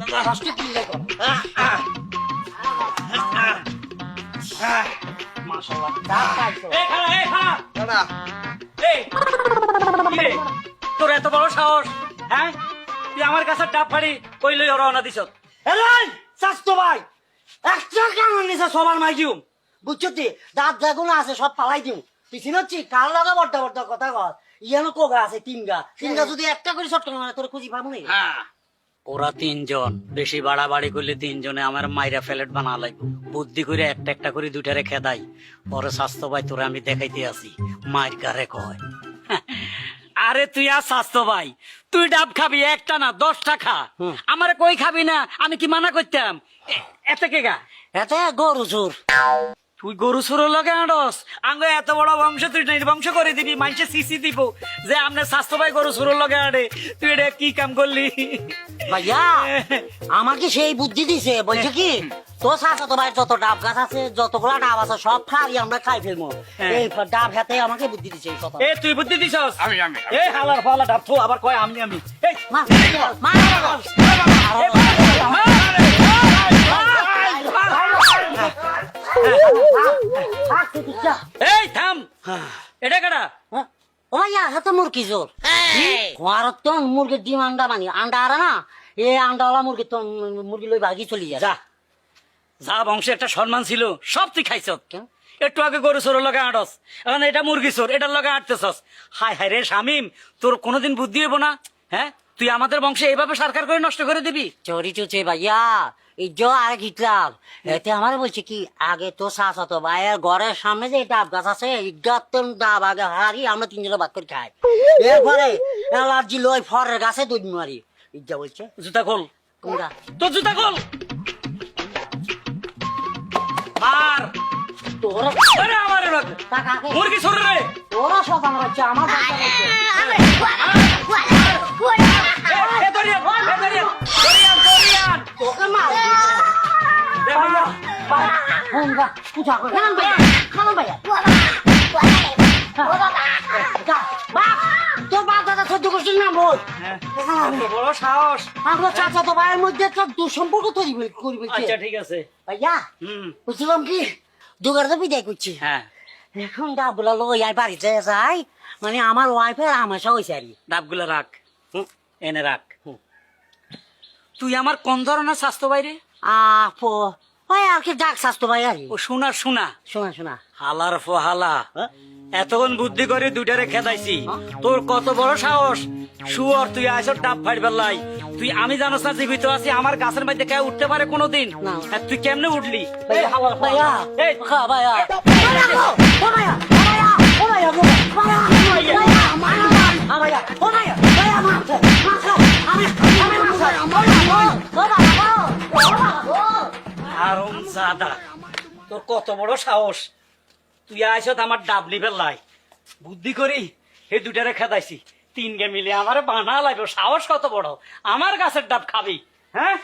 ফার্স্টে কি দেখো মাশাআল্লাহ ডাব খাইছো এই খালা এই খালা দাদা এই কি রে? তোর এত বড় সাহস হ্যাঁ তুই আমার কাছে ডাব ফাড়ি কইলই রওনা দিছ এলাই স্বাস্থ্য ভাই এক্সট্রা কারণ নিছে সবার মাই দিও বুঝছো তুই দাঁত যেগুলো আছে সব পালাই দিও তুই চিনচ্ছি কার লাগা বড় বড় কথা কর ইয়ানো কোগা আছে তিনগা যদি একটা করে শর্ট করে তোর খুঁজি পাবো না হ্যাঁ ওরা তিনজন বেশি বাড়াবাড়ি করলে তিনজনে আমার মাইরা ফ্যালেট বানা লাগবে বুদ্ধি করে একটা একটা করে দুইটারে খেদাই পরে স্বাস্থ্য ভাই তোরে আমি দেখাইতে আসি মায়ের কারে কয় আরে তুই আর স্বাস্থ্য ভাই তুই ডাব খাবি একটা না 10টা খা আমারে কই খাবি না আমি কি মানা করতাম এতে কে গা এতে গরু চোর তুই গরু সুরের লগে আড়স আঙ্গ এত বড় বংশ তুই নির্বংশ করে দিবি মানুষে সিসি দিব যে আপনার স্বাস্থ্য ভাই গরু সুরের লগে আড়ে তুই এটা কি কাম করলি ভাইয়া আমাকে সেই বুদ্ধি দিছে বলছে কি তো তো ভাই যত ডাব গাছ আছে যতগুলা ডাব আছে সব খাই আমরা খাই ফেলবো এই ডাব হাতে আমাকে বুদ্ধি দিছে এই কথা এ তুই বুদ্ধি দিছস আমি এ হালার ফালা ডাব তো আবার কয় আমি এই মা মা এই থাম এটা কেডা ও ভাইয়া হাতে মুরগি জোর ঘর তো মুরগির ডিম আন্ডা বানি আন্ডা আরে না এই আন্ডাওয়ালা মুরগি তো মুরগি লই ভাগি চলি যায় যা যা বংশে একটা সম্মান ছিল সব তুই খাইছ কেন? একটু আগে গরু চোরের লগে আটস এখন এটা মুরগি চোর এটার লগে আটতেছস হায় হায় রে শামিম তোর কোনোদিন বুদ্ধি হইব না হ্যাঁ তুই আমাদের বংশে এইভাবে সরকার করে নষ্ট করে দিবি চোরি চুচে ভাইয়া এই যে আরেক হিটলার এতে আমার বলছে কি আগে তো তো ভাইয়ের ঘরের সামনে যে ডাব গাছ আছে ডাব আগে হারি আমরা তিনজনে ভাগ করে খাই এরপরে অ্যালার্জি লই ফরের গাছে দুধ মারি ইজ্জা বলছে জুতা খোল কোনটা তোর জুতা খোল মার তোরা আরে আমার লোক টাকাকে মুরগি চোর রে তোরা সব আমার হচ্ছে আমার বাচ্চা হচ্ছে এ দরিয়ান দরিয়ান তোকে মার ভাইয়া ফোন গা কুচা করে খান ভাইয়া বাপ তোর বাপ দাদা সহ্য করছিস না বল বড় সাহস আমরা চাচা তো ভাইয়ের মধ্যে একটা দুঃসম্পর্ক তৈরি করবে আচ্ছা ঠিক আছে ভাইয়া হুম বুঝলাম কি দুগার তো বিদায় করছি হ্যাঁ এখন ডাবগুলা লই আর বাড়িতে যাই মানে আমার ওয়াইফের আমাশা হয়েছে আর ডাবগুলা রাখ এনে রাখ তুই আমার কোন ধরনের স্বাস্থ্য বাইরে আপো ওই আর কি ডাক স্বাস্থ্য ভাই আর ও শোনা শোনা শোনা শোনা হালার ফহালা এতক্ষণ বুদ্ধি করে দুইটারে খেদাইছি তোর কত বড় সাহস শুয়ার তুই আইস ডাব ফাড়ি ফেললাই তুই আমি জানোস না জীবিত আছি আমার গাছের মধ্যে কেউ উঠতে পারে কোনোদিন না। আর তুই কেমনে উঠলি ভাইয়া ভাইয়া এই খা ভাইয়া ভাইয়া ও ভাইয়া ভাইয়া ও ভাইয়া ভাইয়া ভাইয়া ও ভাইয়া ভাইয়া মারছে আমি মারছে ও বাবা আরম জাদা তোর কত বড় সাহস তুই আইসত আমার ডাবলি ফেললাই বুদ্ধি করি এই দুটারে খেদাইছি তিনকে মিলে আমার বানা লাগবে সাহস কত বড় আমার গাছের ডাব খাবি হ্যাঁ